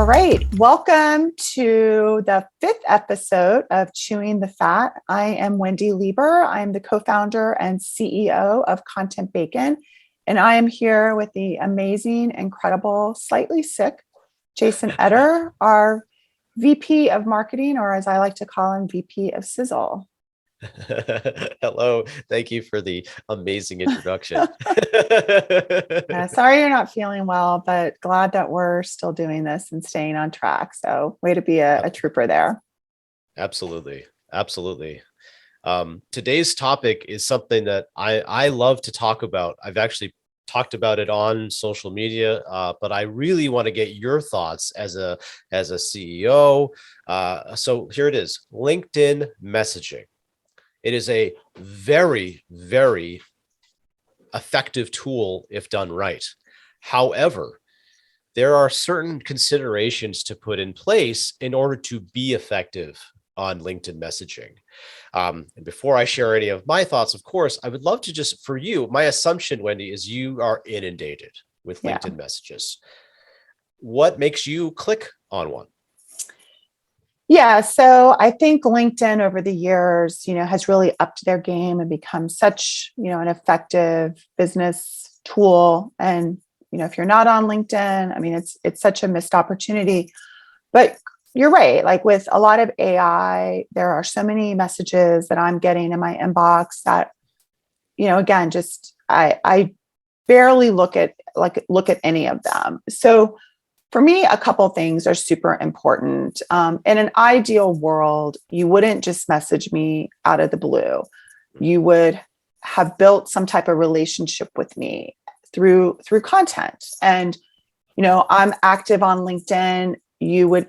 right. Welcome to the fifth episode of Chewing the Fat. I am Wendy Lieber. I am the co-founder and CEO of Content Bacon. And I am here with the amazing, incredible, slightly sick Jason Eder, our VP of Marketing, or as I like to call him, VP of Sizzle. Hello. Thank you for the amazing introduction. Sorry you're not feeling well, but glad that we're still doing this and staying on track. So way to be a trooper there. Absolutely. Absolutely. Today's topic is something that I love to talk about. I've actually talked about it on social media, but I really want to get your thoughts as a CEO. So here it is, LinkedIn messaging. It is a very, very effective tool if done right. However, there are certain considerations to put in place in order to be effective on LinkedIn messaging. And before I share any of my thoughts, of course, I would love to just, for you, my assumption, Wendy, is you are inundated with LinkedIn messages. What makes you click on one? Yeah, so I think LinkedIn over the years, has really upped their game and become such, an effective business tool. And, if you're not on LinkedIn, I mean, it's such a missed opportunity. But you're right. Like with a lot of AI, there are so many messages that I'm getting in my inbox that, again, just I barely look at any of them. So for me, a couple of things are super important. In an ideal world, you wouldn't just message me out of the blue. You would have built some type of relationship with me through content. And, I'm active on LinkedIn. You would,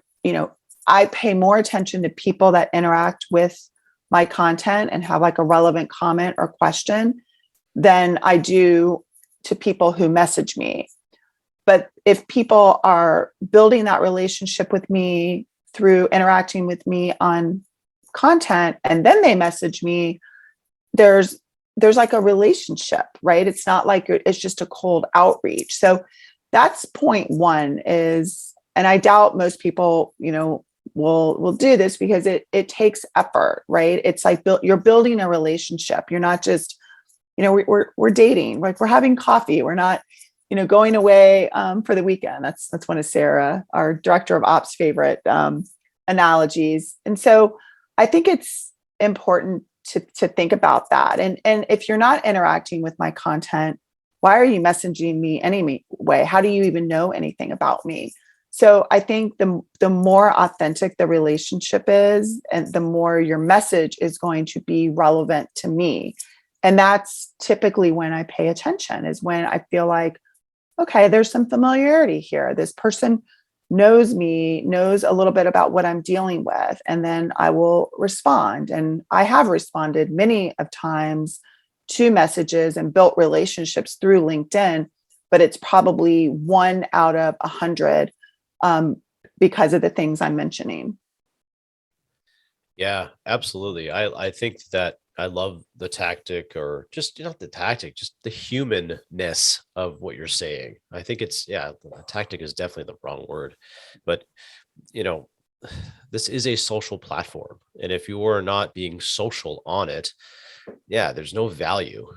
I pay more attention to people that interact with my content and have like a relevant comment or question than I do to people who message me. But if people are building that relationship with me through interacting with me on content and then they message me, there's like a relationship, right? It's not like it's just a cold outreach. So that's point one is, and I doubt most people, will do this because it takes effort, right? It's like you're building a relationship. You're not just, we're dating, like we're having coffee. We're not, going away for the weekend. That's one of Sarah, our director of ops, favorite analogies. And so I think it's important to think about that. And if you're not interacting with my content, why are you messaging me anyway? How do you even know anything about me? So I think the more authentic the relationship is, and the more your message is going to be relevant to me. And that's typically when I pay attention, is when I feel like, okay, there's some familiarity here. This person knows me, knows a little bit about what I'm dealing with, and then I will respond. And I have responded many of times to messages and built relationships through LinkedIn, but it's probably 1 out of 100 because of the things I'm mentioning. Yeah, absolutely. I think that I love the tactic, or just not the tactic, just the humanness of what you're saying. I think the tactic is definitely the wrong word, but you know, this is a social platform, and if you are not being social on it, there's no value.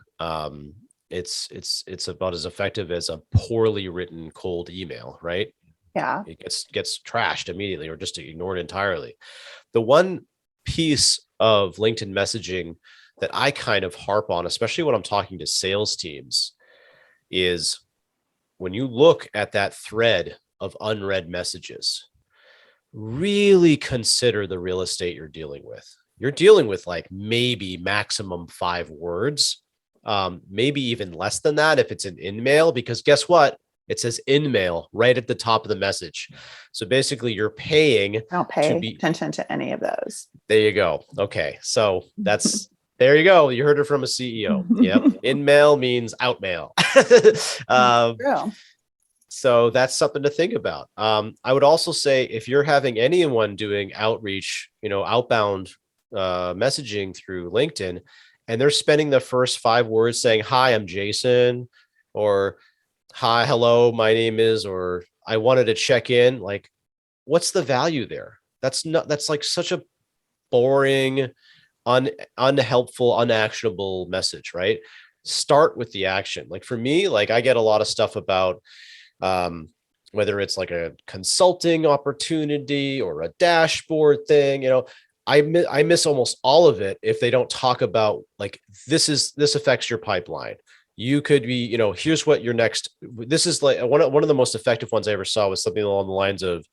It's about as effective as a poorly written cold email, right? Yeah. It gets trashed immediately or just ignored entirely. The one piece of LinkedIn messaging that I kind of harp on, especially when I'm talking to sales teams, is when you look at that thread of unread messages, really consider the real estate you're dealing with. You're dealing with like maybe maximum 5 words, maybe even less than that if it's an in-mail, because guess what? It says in-mail right at the top of the message. So basically you're paying I don't pay attention to any of those. There you go. Okay. So there you go. You heard it from a CEO. Yep. In-mail means out-mail. True. So that's something to think about. I would also say if you're having anyone doing outreach, outbound messaging through LinkedIn, and they're spending the first 5 words saying, "Hi, I'm Jason," or "Hi, hello, my name is," or "I wanted to check in," like, what's the value there? That's like such a boring, unhelpful, unactionable message, right? Start with the action. Like for me, like I get a lot of stuff about um, whether it's like a consulting opportunity or a dashboard thing, I miss almost all of it if they don't talk about like this affects your pipeline. You could be, here's what your next. This is like one of the most effective ones I ever saw was something along the lines of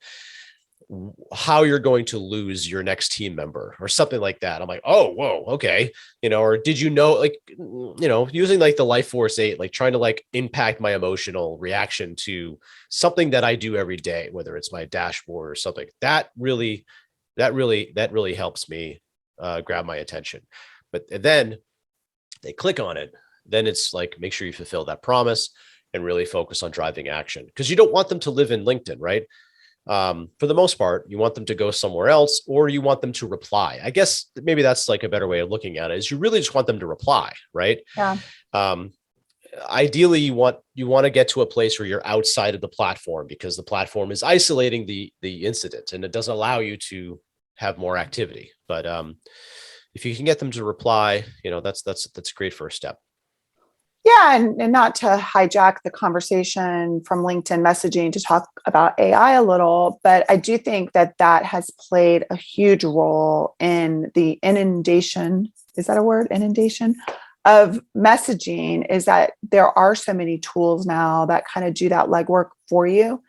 how you're going to lose your next team member or something like that. I'm like, oh, whoa, okay. Or did you know, like, using like the Life Force 8, like trying to like impact my emotional reaction to something that I do every day, whether it's my dashboard or something that really helps me grab my attention. But then they click on it. Then it's like, make sure you fulfill that promise and really focus on driving action, because you don't want them to live in LinkedIn, right? For the most part, you want them to go somewhere else, or you want them to reply. I guess maybe that's like a better way of looking at it, is you really just want them to reply, right? Yeah. Um, Ideally, you want to get to a place where you're outside of the platform, because the platform is isolating the incident and it doesn't allow you to have more activity. But if you can get them to reply, that's a great first step. Yeah, and not to hijack the conversation from LinkedIn messaging to talk about AI a little, but I do think that that has played a huge role in the inundation. Is that a word? Inundation of messaging, is that there are so many tools now that kind of do that legwork for you.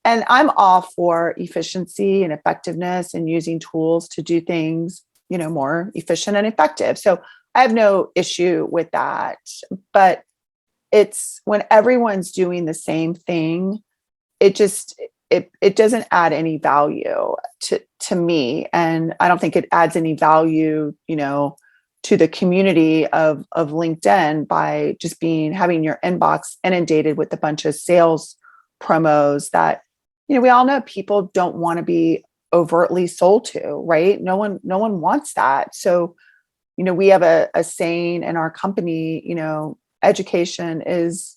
And I'm all for efficiency and effectiveness and using tools to do things, more efficient and effective. So I have no issue with that. But it's when everyone's doing the same thing, it just it doesn't add any value to me. And I don't think it adds any value, to the community of LinkedIn by just having your inbox inundated with a bunch of sales promos that, we all know people don't want to be overtly sold to, right? No one wants that. So, we have a saying in our company, education is,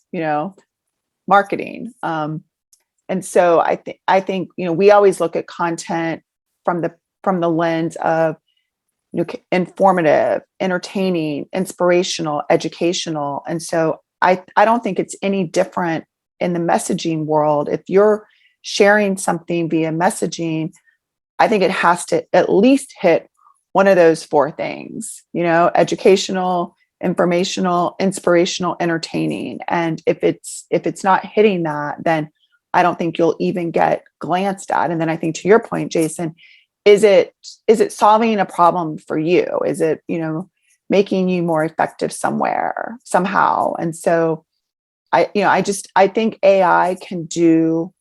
marketing. And so I think, we always look at content from the lens of, informative, entertaining, inspirational, educational. And so I don't think it's any different in the messaging world. If you're sharing something via messaging, I think it has to at least hit one of those four things, educational, informational, inspirational, entertaining. And if it's not hitting that, then I don't think you'll even get glanced at. And then I think, to your point, Jason, is it solving a problem for you? Is it, making you more effective somewhere, somehow? And so I think AI can do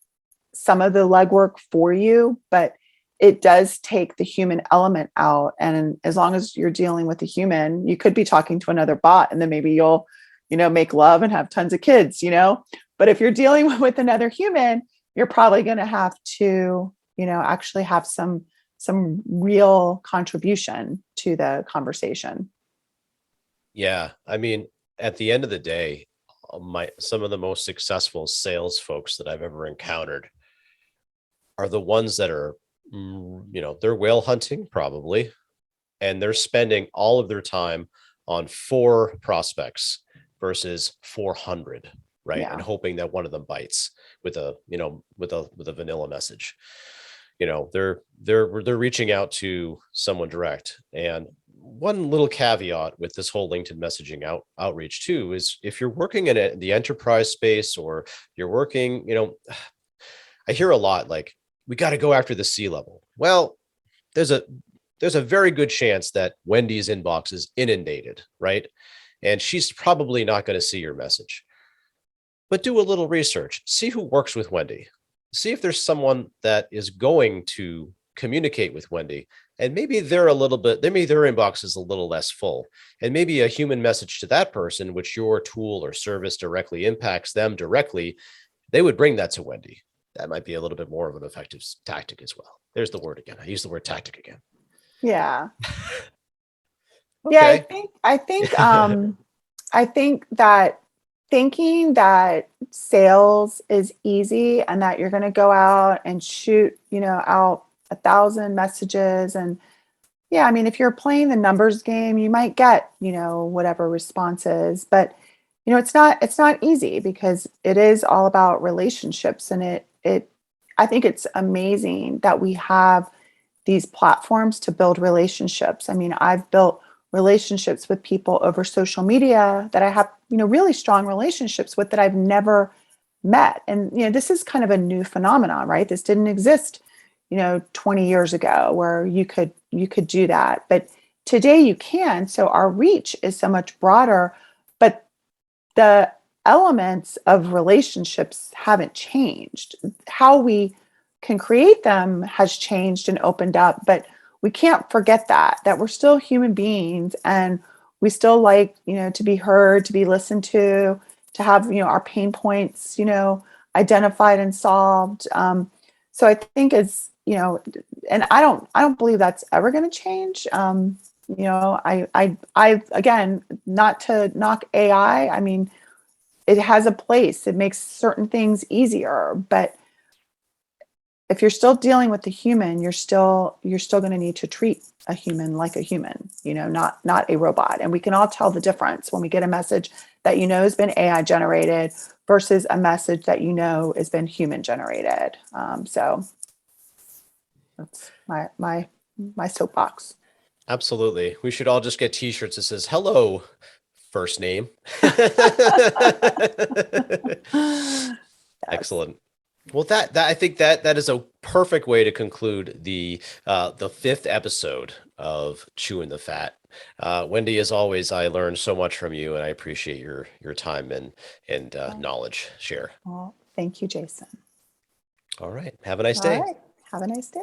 some of the legwork for you, but it does take the human element out. And as long as you're dealing with a human, you could be talking to another bot, and then maybe you'll, make love and have tons of kids, But if you're dealing with another human, you're probably going to have to, actually have some real contribution to the conversation. Yeah. I mean, at the end of the day, some of the most successful sales folks that I've ever encountered are the ones that are, they're whale hunting probably, and they're spending all of their time on 4 prospects versus 400, right? Yeah. And hoping that one of them bites with a, with a vanilla message. They're reaching out to someone direct. And one little caveat with this whole LinkedIn messaging outreach too is, if you're working in the enterprise space, or you're working, I hear a lot like, we got to go after the C-level. Well, there's a very good chance that Wendy's inbox is inundated, right? And she's probably not going to see your message. But do a little research, see who works with Wendy, see if there's someone that is going to communicate with Wendy, and maybe their inbox is a little less full, and maybe a human message to that person, which your tool or service directly impacts them directly, they would bring that to Wendy. That might be a little bit more of an effective tactic as well. There's the word again. I use the word tactic again. Yeah. Okay. Yeah. I think that thinking that sales is easy and that you're going to go out and shoot, out 1,000 messages and yeah, I mean, if you're playing the numbers game, you might get, whatever responses, but it's not easy because it is all about relationships and I think it's amazing that we have these platforms to build relationships. I mean, I've built relationships with people over social media that I have, really strong relationships with that I've never met. And, this is kind of a new phenomenon, right? This didn't exist, 20 years ago where you could do that. But today you can. So our reach is so much broader, but the elements of relationships haven't changed. How we can create them has changed and opened up, but we can't forget that we're still human beings and we still like, to be heard, to be listened to have, our pain points, identified and solved. So I think and I don't believe that's ever going to change. I again, not to knock AI. I mean, it has a place. It makes certain things easier, but if you're still dealing with the human, you're still going to need to treat a human like a human, not a robot. And we can all tell the difference when we get a message that has been AI generated versus a message that has been human generated. So that's my soapbox. Absolutely. We should all just get t-shirts that says hello first name. Yes. Excellent. Well, that I think that is a perfect way to conclude the fifth episode of Chewing the Fat. Wendy, as always, I learned so much from you, and I appreciate your time and knowledge share. Well, thank you, Jason. All right. Have a nice All day. right. Have a nice day.